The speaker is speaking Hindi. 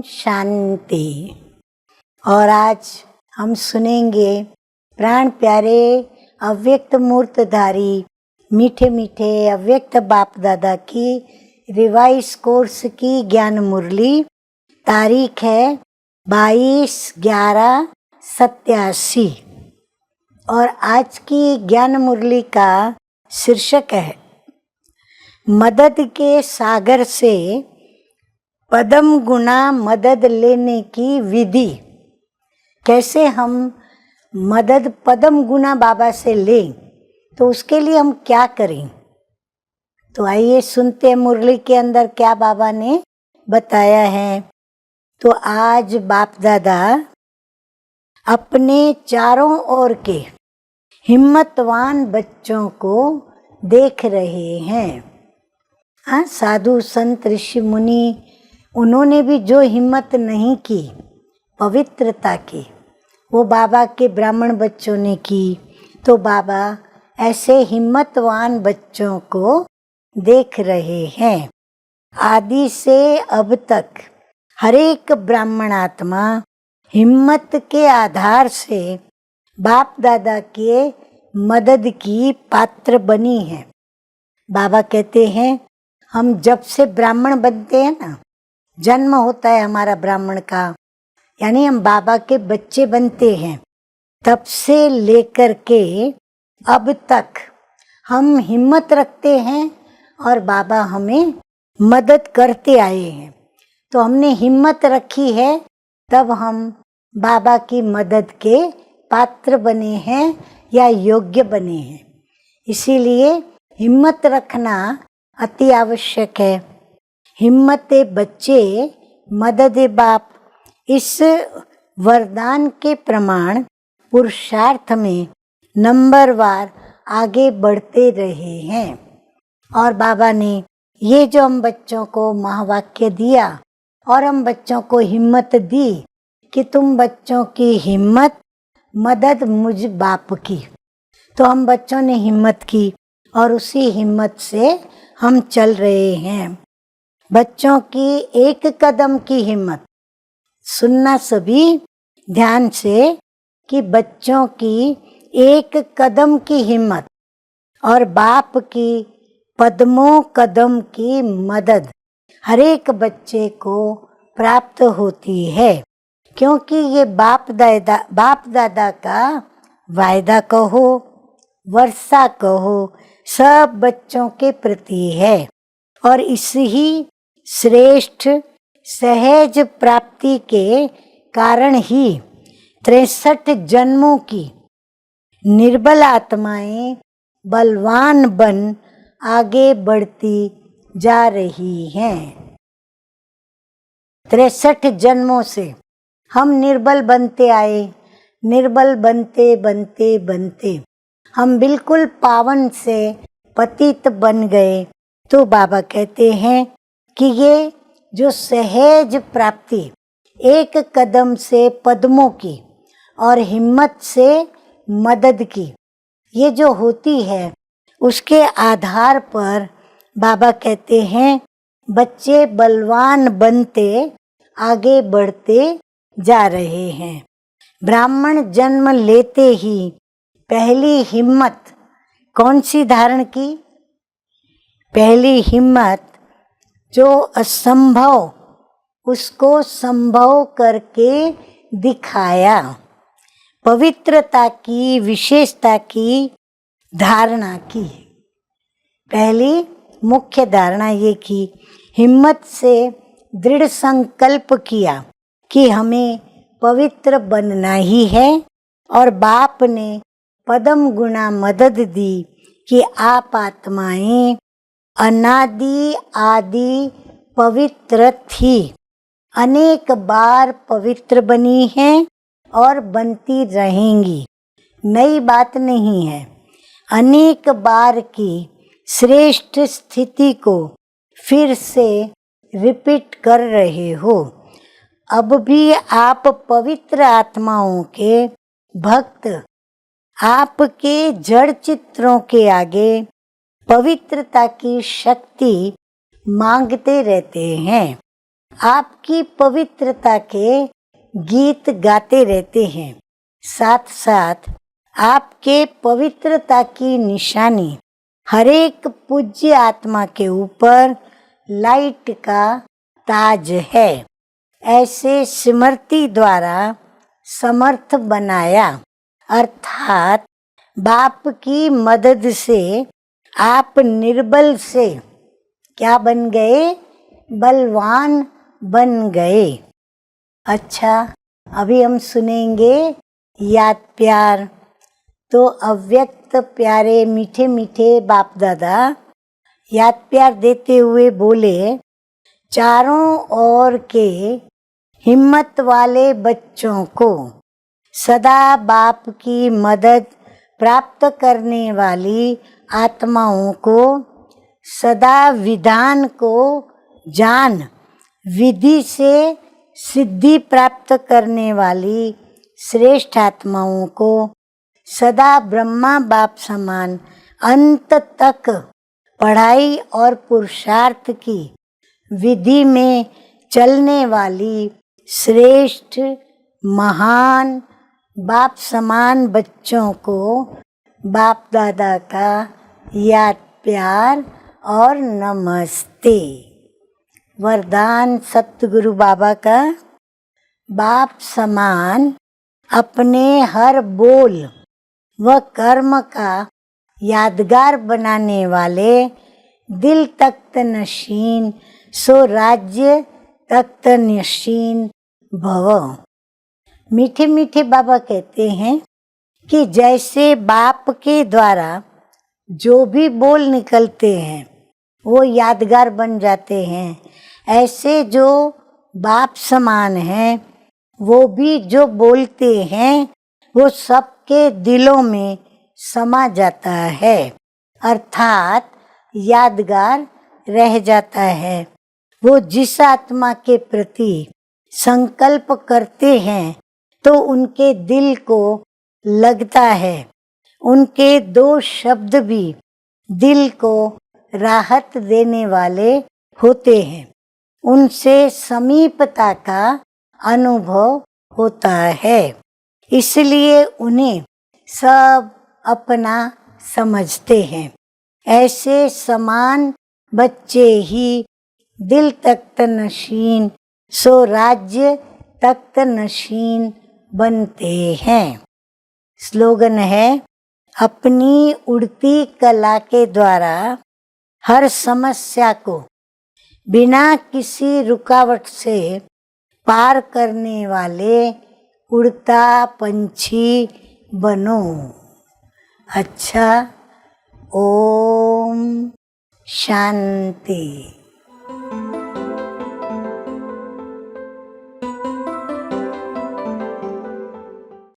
शांति। और आज हम सुनेंगे प्राण प्यारे अव्यक्त मूर्तधारी मीठे मीठे अव्यक्त बाप दादा की रिवाइज कोर्स की ज्ञान मुरली। तारीख है 22/11/87 और आज की ज्ञान मुरली का शीर्षक है मदद के सागर से पदम गुना मदद लेने की विधि। कैसे हम मदद पदम गुना बाबा से लें, तो उसके लिए हम क्या करें। तो आइए सुनते हैं मुरली के अंदर क्या बाबा ने बताया है। तो आज बाप दादा अपने चारों ओर के हिम्मतवान बच्चों को देख रहे हैं। हाँ, साधु संत ऋषि मुनि उन्होंने भी जो हिम्मत नहीं की पवित्रता की, वो बाबा के ब्राह्मण बच्चों ने की। तो बाबा ऐसे हिम्मतवान बच्चों को देख रहे हैं। आदि से अब तक हर एक ब्राह्मण आत्मा हिम्मत के आधार से बाप दादा के मदद की पात्र बनी है। बाबा कहते हैं हम जब से ब्राह्मण बनते हैं ना, जन्म होता है हमारा ब्राह्मण का, यानी हम बाबा के बच्चे बनते हैं, तब से लेकर के अब तक हम हिम्मत रखते हैं और बाबा हमें मदद करते आए हैं। तो हमने हिम्मत रखी है, तब हम बाबा की मदद के पात्र बने हैं या योग्य बने हैं। इसीलिए हिम्मत रखना अति आवश्यक है। हिम्मत बच्चे मदद बाप, इस वरदान के प्रमाण पुरुषार्थ में नंबरवार आगे बढ़ते रहे हैं। और बाबा ने ये जो हम बच्चों को महावाक्य दिया और हम बच्चों को हिम्मत दी कि तुम बच्चों की हिम्मत मदद मुझ बाप की, तो हम बच्चों ने हिम्मत की और उसी हिम्मत से हम चल रहे हैं। बच्चों की एक कदम की हिम्मत, सुनना सभी ध्यान से कि बच्चों की एक कदम की हिम्मत और बाप की पद्मों कदम की मदद हर एक बच्चे को प्राप्त होती है। क्योंकि ये बाप दादा का वायदा कहो, वर्षा कहो, सब बच्चों के प्रति है। और इसी श्रेष्ठ सहज प्राप्ति के कारण ही 63 जन्मों की निर्बल आत्माएं बलवान बन आगे बढ़ती जा रही हैं। 63 जन्मों से हम निर्बल बनते आए, निर्बल बनते बनते बनते हम बिल्कुल पावन से पतित बन गए। तो बाबा कहते हैं कि ये जो सहज प्राप्ति एक कदम से पद्मों की और हिम्मत से मदद की, ये जो होती है, उसके आधार पर बाबा कहते हैं बच्चे बलवान बनते आगे बढ़ते जा रहे हैं। ब्राह्मण जन्म लेते ही पहली हिम्मत कौन सी धारण की? पहली हिम्मत जो असंभव, उसको संभव करके दिखाया। पवित्रता की विशेषता की धारणा की। पहली मुख्य धारणा ये की, हिम्मत से दृढ़ संकल्प किया कि हमें पवित्र बनना ही है। और बाप ने पदम गुना मदद दी कि आप आत्माएं अनादि आदि पवित्र थी, अनेक बार पवित्र बनी हैं और बनती रहेंगी। नई बात नहीं है। अनेक बार की श्रेष्ठ स्थिति को फिर से रिपीट कर रहे हो। अब भी आप पवित्र आत्माओं के भक्त आपके जड़ चित्रों के आगे पवित्रता की शक्ति मांगते रहते हैं। आपकी पवित्रता के गीत गाते रहते हैं। साथ साथ आपके पवित्रता की निशानी हरेक पूज्य आत्मा के ऊपर लाइट का ताज है। ऐसे स्मृति द्वारा समर्थ बनाया, अर्थात बाप की मदद से आप निर्बल से क्या बन गए? बलवान बन गए। अच्छा, अभी हम सुनेंगे याद प्यार। तो अव्यक्त प्यारे मीठे मीठे बाप दादा याद प्यार देते हुए बोले, चारों ओर के हिम्मत वाले बच्चों को सदा बाप की मदद प्राप्त करने वाली आत्माओं को सदा विधान को जान विधि से सिद्धि प्राप्त करने वाली श्रेष्ठ आत्माओं को सदा ब्रह्मा बाप समान अंत तक पढ़ाई और पुरुषार्थ की विधि में चलने वाली श्रेष्ठ महान बाप समान बच्चों को बाप दादा का याद प्यार और नमस्ते। वरदान सतगुरु बाबा का, बाप समान अपने हर बोल व कर्म का यादगार बनाने वाले दिल तख्त नशीन सो राज्य तख्त नशीन भव। मीठे मीठे बाबा कहते हैं कि जैसे बाप के द्वारा जो भी बोल निकलते हैं वो यादगार बन जाते हैं, ऐसे जो बाप समान हैं वो भी जो बोलते हैं वो सबके दिलों में समा जाता है, अर्थात यादगार रह जाता है। वो जिस आत्मा के प्रति संकल्प करते हैं तो उनके दिल को लगता है। उनके दो शब्द भी दिल को राहत देने वाले होते हैं। उनसे समीपता का अनुभव होता है, इसलिए उन्हें सब अपना समझते हैं। ऐसे समान बच्चे ही दिल तख्त नशीन सो राज्य तख्त नशीन बनते हैं। स्लोगन है, अपनी उड़ती कला के द्वारा हर समस्या को बिना किसी रुकावट से पार करने वाले उड़ता पंछी बनो। अच्छा, ओम शांति।